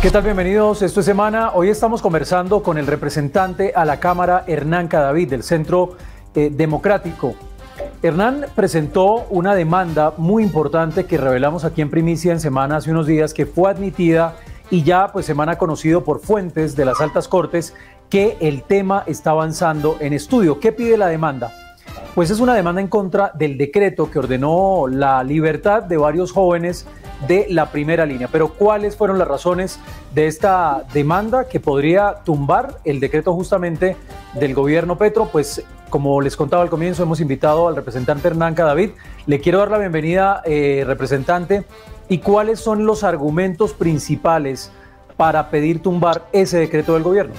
¿Qué tal? Bienvenidos. Esto es Semana. Hoy estamos conversando con el representante a la Cámara, Hernán Cadavid, del Centro Democrático. Hernán presentó una demanda muy importante que revelamos aquí en Primicia en Semana hace unos días, que fue admitida y ya pues Semana ha conocido por fuentes de las altas cortes que el tema está avanzando en estudio. ¿Qué pide la demanda? Pues es una demanda en contra del decreto que ordenó la libertad de varios jóvenes de la primera línea. Pero ¿cuáles fueron las razones de esta demanda que podría tumbar el decreto justamente del gobierno Petro? Pues como les contaba al comienzo, hemos invitado al representante Hernán Cadavid. Le quiero dar la bienvenida, representante. ¿Y cuáles son los argumentos principales para pedir tumbar ese decreto del gobierno?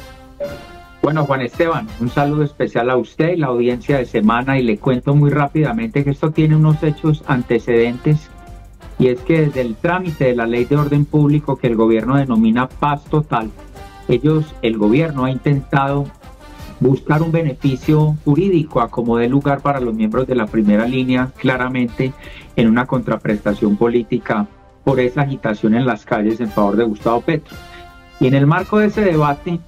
Bueno, Juan Esteban, un saludo especial a usted y la audiencia de Semana, y le cuento muy rápidamente que esto tiene unos hechos antecedentes, y es que desde el trámite de la Ley de Orden Público, que el gobierno denomina paz total, el gobierno ha intentado buscar un beneficio jurídico a como dé lugar para los miembros de la primera línea, claramente en una contraprestación política por esa agitación en las calles en favor de Gustavo Petro. Y en el marco de ese debate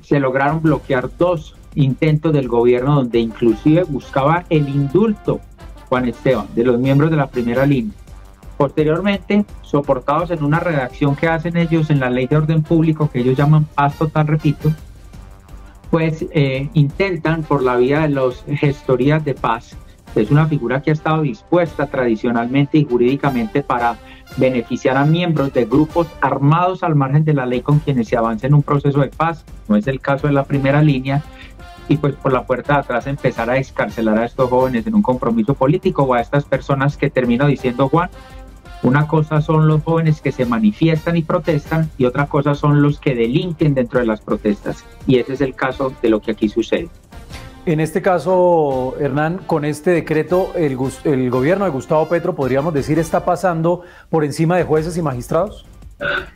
se lograron bloquear dos intentos del gobierno donde inclusive buscaba el indulto, Juan Esteban, de los miembros de la primera línea. Posteriormente, soportados en una redacción que hacen ellos en la Ley de Orden Público, que ellos llaman paz total, repito, pues intentan por la vía de las gestorías de paz. Es una figura que ha estado dispuesta tradicionalmente y jurídicamente para beneficiar a miembros de grupos armados al margen de la ley con quienes se avanza en un proceso de paz. No es el caso de la primera línea, y pues por la puerta de atrás empezar a excarcelar a estos jóvenes en un compromiso político, o a estas personas que termino diciendo, Juan, una cosa son los jóvenes que se manifiestan y protestan, y otra cosa son los que delinquen dentro de las protestas, y ese es el caso de lo que aquí sucede. En este caso, Hernán, con este decreto, el gobierno de Gustavo Petro, podríamos decir, está pasando por encima de jueces y magistrados.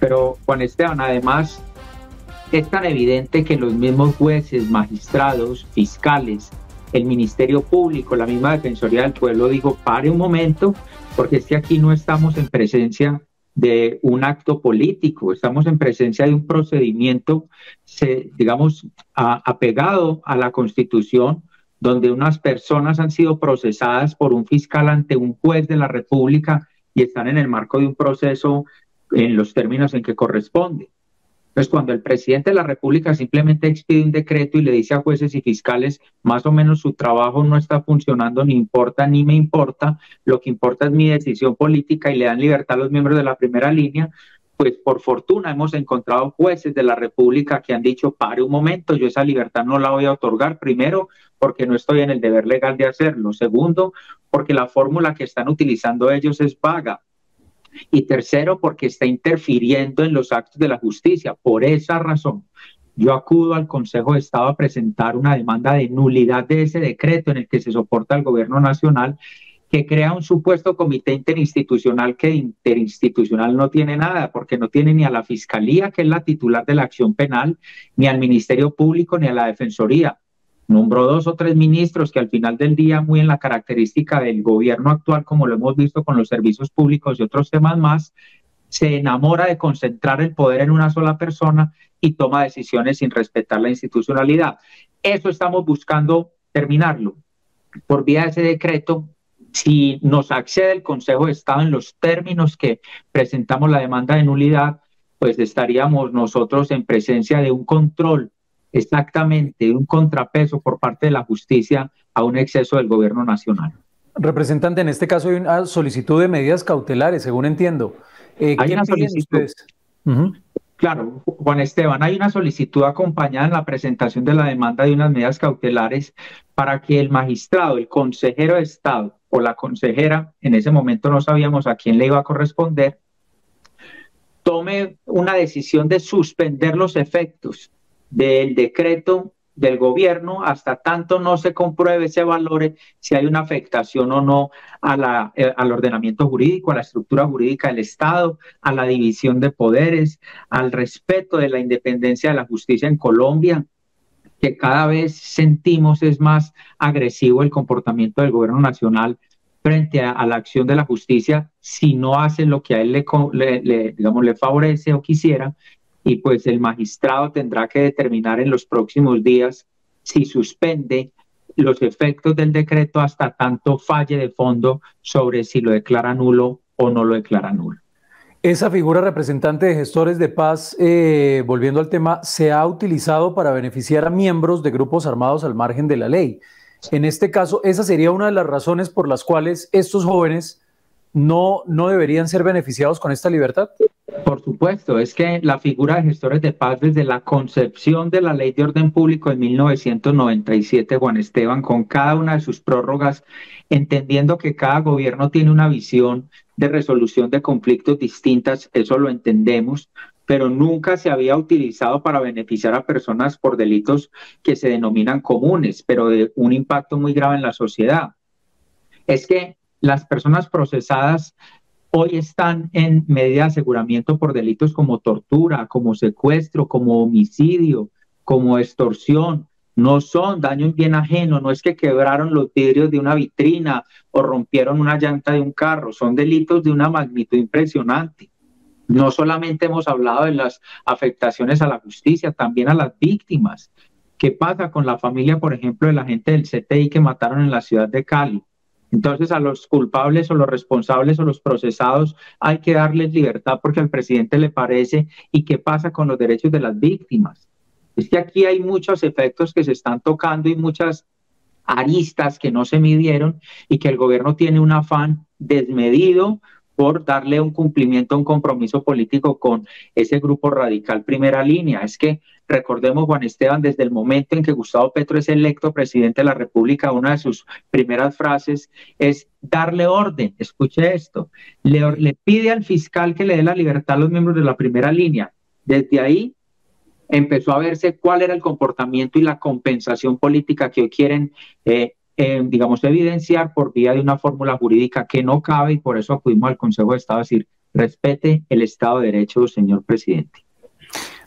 Pero, Juan Esteban, además, es tan evidente que los mismos jueces, magistrados, fiscales, el Ministerio Público, la misma Defensoría del Pueblo dijo, pare un momento, porque es que aquí no estamos en presencia de un acto político, estamos en presencia de un procedimiento, digamos, apegado a la Constitución, donde unas personas han sido procesadas por un fiscal ante un juez de la República y están en el marco de un proceso en los términos en que corresponde. Entonces, cuando el presidente de la República simplemente expide un decreto y le dice a jueces y fiscales, más o menos su trabajo no está funcionando, ni importa, ni me importa, lo que importa es mi decisión política, y le dan libertad a los miembros de la primera línea, pues por fortuna hemos encontrado jueces de la República que han dicho, pare un momento, yo esa libertad no la voy a otorgar, primero, porque no estoy en el deber legal de hacerlo, segundo, porque la fórmula que están utilizando ellos es vaga, y tercero, porque está interfiriendo en los actos de la justicia. Por esa razón, yo acudo al Consejo de Estado a presentar una demanda de nulidad de ese decreto en el que se soporta al gobierno nacional, que crea un supuesto comité interinstitucional que interinstitucional no tiene nada, porque no tiene ni a la Fiscalía, que es la titular de la acción penal, ni al Ministerio Público, ni a la Defensoría. Nombró 2 o 3 ministros que al final del día, muy en la característica del gobierno actual, como lo hemos visto con los servicios públicos y otros temas más, se enamora de concentrar el poder en una sola persona y toma decisiones sin respetar la institucionalidad. Eso estamos buscando terminarlo por vía de ese decreto. Si nos accede el Consejo de Estado en los términos que presentamos la demanda de nulidad, pues estaríamos nosotros en presencia de un control, exactamente, un contrapeso por parte de la justicia a un exceso del gobierno nacional. Representante, en este caso hay una solicitud de medidas cautelares, según entiendo. Hay una solicitud. Claro, Juan Esteban, hay una solicitud acompañada en la presentación de la demanda de unas medidas cautelares para que el magistrado, el consejero de Estado o la consejera, en ese momento no sabíamos a quién le iba a corresponder, tome una decisión de suspender los efectos del decreto del gobierno hasta tanto no se compruebe, se valore si hay una afectación o no al ordenamiento jurídico, a la estructura jurídica del Estado, a la división de poderes, al respeto de la independencia de la justicia en Colombia, que cada vez sentimos es más agresivo el comportamiento del gobierno nacional frente a la acción de la justicia si no hace lo que a él le favorece o quisiera. y pues el magistrado tendrá que determinar en los próximos días si suspende los efectos del decreto hasta tanto falle de fondo sobre si lo declara nulo o no lo declara nulo. Esa figura representante de gestores de paz, volviendo al tema, se ha utilizado para beneficiar a miembros de grupos armados al margen de la ley. En este caso, esa sería una de las razones por las cuales estos jóvenes no deberían ser beneficiados con esta libertad. Por supuesto, es que la figura de gestores de paz desde la concepción de la Ley de Orden Público en 1997, Juan Esteban, con cada una de sus prórrogas, entendiendo que cada gobierno tiene una visión de resolución de conflictos distintas, eso lo entendemos, pero nunca se había utilizado para beneficiar a personas por delitos que se denominan comunes, pero de un impacto muy grave en la sociedad. Es que las personas procesadas hoy están en medida de aseguramiento por delitos como tortura, como secuestro, como homicidio, como extorsión. No son daño en bien ajeno, no es que quebraron los vidrios de una vitrina o rompieron una llanta de un carro, son delitos de una magnitud impresionante. No solamente hemos hablado de las afectaciones a la justicia, también a las víctimas. ¿Qué pasa con la familia, por ejemplo, de la gente del CTI que mataron en la ciudad de Cali? Entonces a los culpables o los responsables o los procesados hay que darles libertad porque al presidente le parece. ¿Y qué pasa con los derechos de las víctimas? Es que aquí hay muchos efectos que se están tocando y muchas aristas que no se midieron y que el gobierno tiene un afán desmedido por darle un cumplimiento, un compromiso político con ese grupo radical primera línea. Es que recordemos, Juan Esteban, desde el momento en que Gustavo Petro es electo presidente de la República, una de sus primeras frases es darle orden. Escuche esto, le pide al fiscal que le dé la libertad a los miembros de la primera línea. Desde ahí empezó a verse cuál era el comportamiento y la compensación política que hoy quieren digamos, evidenciar por vía de una fórmula jurídica que no cabe, y por eso acudimos al Consejo de Estado a decir, respete el Estado de Derecho, señor presidente.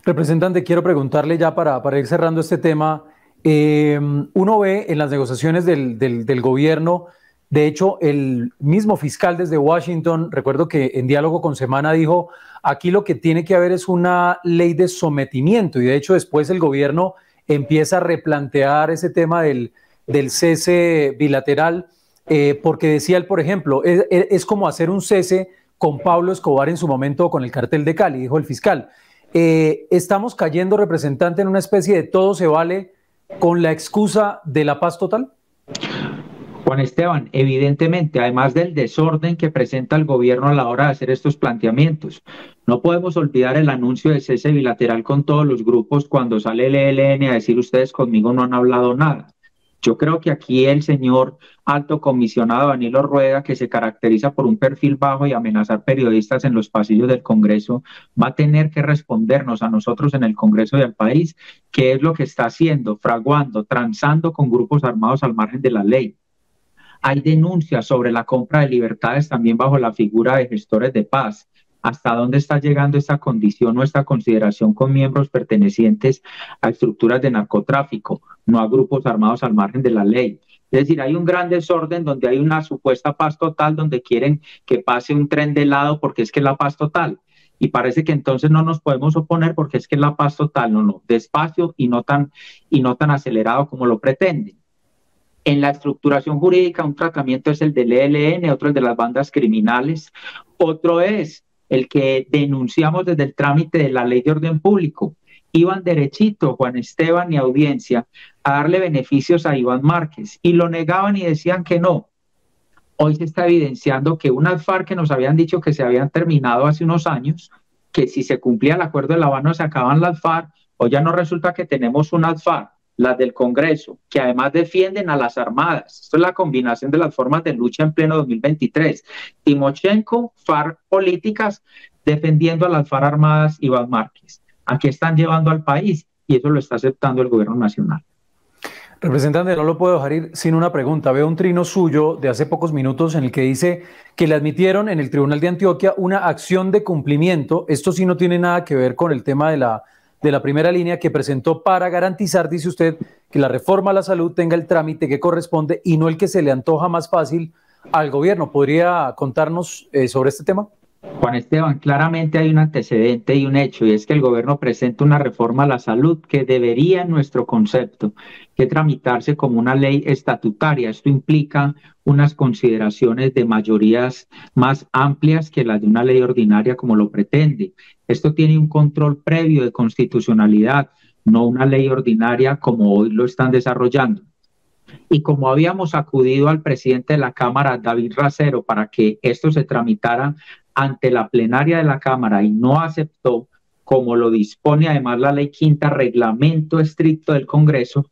Representante, quiero preguntarle ya para ir cerrando este tema, uno ve en las negociaciones del gobierno, de hecho, el mismo fiscal desde Washington, recuerdo que en diálogo con Semana dijo, aquí lo que tiene que haber es una ley de sometimiento, y de hecho después el gobierno empieza a replantear ese tema del cese bilateral, porque decía él, por ejemplo, es como hacer un cese con Pablo Escobar en su momento con el cartel de Cali, dijo el fiscal. ¿Estamos cayendo, representante, en una especie de todo se vale con la excusa de la paz total? Juan Esteban, evidentemente, además del desorden que presenta el gobierno a la hora de hacer estos planteamientos, no podemos olvidar el anuncio de cese bilateral con todos los grupos cuando sale el ELN a decir ustedes conmigo no han hablado nada. Yo creo que aquí el señor alto comisionado Danilo Rueda, que se caracteriza por un perfil bajo y amenazar periodistas en los pasillos del Congreso, va a tener que respondernos a nosotros en el Congreso y al país qué es lo que está haciendo, fraguando, transando con grupos armados al margen de la ley. Hay denuncias sobre la compra de libertades también bajo la figura de gestores de paz. ¿Hasta dónde está llegando esta condición o esta consideración con miembros pertenecientes a estructuras de narcotráfico, no a grupos armados al margen de la ley? Es decir, hay un gran desorden donde hay una supuesta paz total, donde quieren que pase un tren de lado porque es que es la paz total. Y parece que entonces no nos podemos oponer porque es que es la paz total. No, despacio y no tan acelerado como lo pretenden. En la estructuración jurídica, un tratamiento es el del ELN, otro el de las bandas criminales, otro es el que denunciamos desde el trámite de la Ley de Orden Público. Iban derechito, Juan Esteban y audiencia, a darle beneficios a Iván Márquez y lo negaban y decían que no. Hoy se está evidenciando que unas FARC que nos habían dicho que se habían terminado hace unos años, que si se cumplía el acuerdo de La Habana se acaban las FARC, hoy ya no resulta que tenemos unas FARC, las del Congreso, que además defienden a las armadas. Esto es la combinación de las formas de lucha en pleno 2023. Timochenko, FARC políticas, defendiendo a las FARC armadas, Iván Márquez. ¿A qué están llevando al país? Y eso lo está aceptando el gobierno nacional. Representante, no lo puedo dejar ir sin una pregunta. Veo un trino suyo de hace pocos minutos en el que dice que le admitieron en el Tribunal de Antioquia una acción de cumplimiento. Esto sí no tiene nada que ver con el tema de la primera línea que presentó para garantizar, dice usted, que la reforma a la salud tenga el trámite que corresponde y no el que se le antoja más fácil al gobierno. ¿Podría contarnos sobre este tema? Juan Esteban, claramente hay un antecedente y un hecho, y es que el gobierno presenta una reforma a la salud que debería, en nuestro concepto, que tramitarse como una ley estatutaria. Esto implica unas consideraciones de mayorías más amplias que las de una ley ordinaria como lo pretende. Esto tiene un control previo de constitucionalidad, no una ley ordinaria como hoy lo están desarrollando. Y como habíamos acudido al presidente de la Cámara, David Racero, para que esto se tramitara ante la plenaria de la Cámara y no aceptó, como lo dispone además la ley quinta, reglamento estricto del Congreso,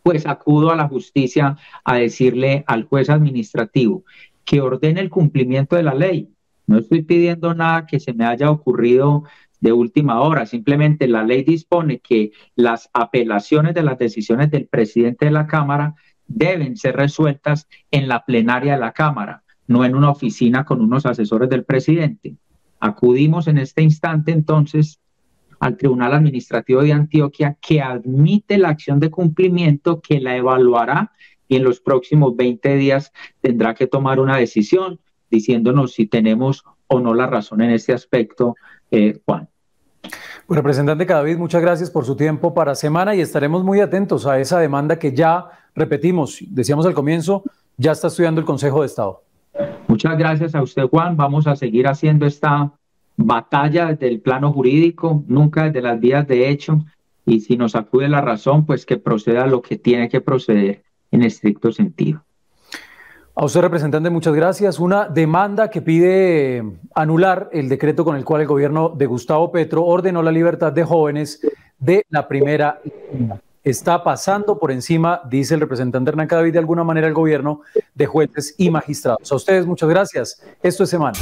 pues acudo a la justicia a decirle al juez administrativo que ordene el cumplimiento de la ley. No estoy pidiendo nada que se me haya ocurrido de última hora, simplemente la ley dispone que las apelaciones de las decisiones del presidente de la Cámara deben ser resueltas en la plenaria de la Cámara, no en una oficina con unos asesores del presidente. Acudimos en este instante entonces al Tribunal Administrativo de Antioquia, que admite la acción de cumplimiento, que la evaluará y en los próximos 20 días tendrá que tomar una decisión diciéndonos si tenemos o no la razón en este aspecto, Juan. Pues, representante Cadavid, muchas gracias por su tiempo para Semana y estaremos muy atentos a esa demanda que ya, repetimos, decíamos al comienzo, ya está estudiando el Consejo de Estado. Muchas gracias a usted, Juan. Vamos a seguir haciendo esta batalla desde el plano jurídico, nunca desde las vías de hecho, y si nos acude la razón, pues que proceda lo que tiene que proceder en estricto sentido. A usted, representante, muchas gracias. Una demanda que pide anular el decreto con el cual el gobierno de Gustavo Petro ordenó la libertad de jóvenes de la primera línea. Está pasando por encima, dice el representante Hernán Cadavid, de alguna manera el gobierno de jueces y magistrados. A ustedes muchas gracias. Esto es Semana.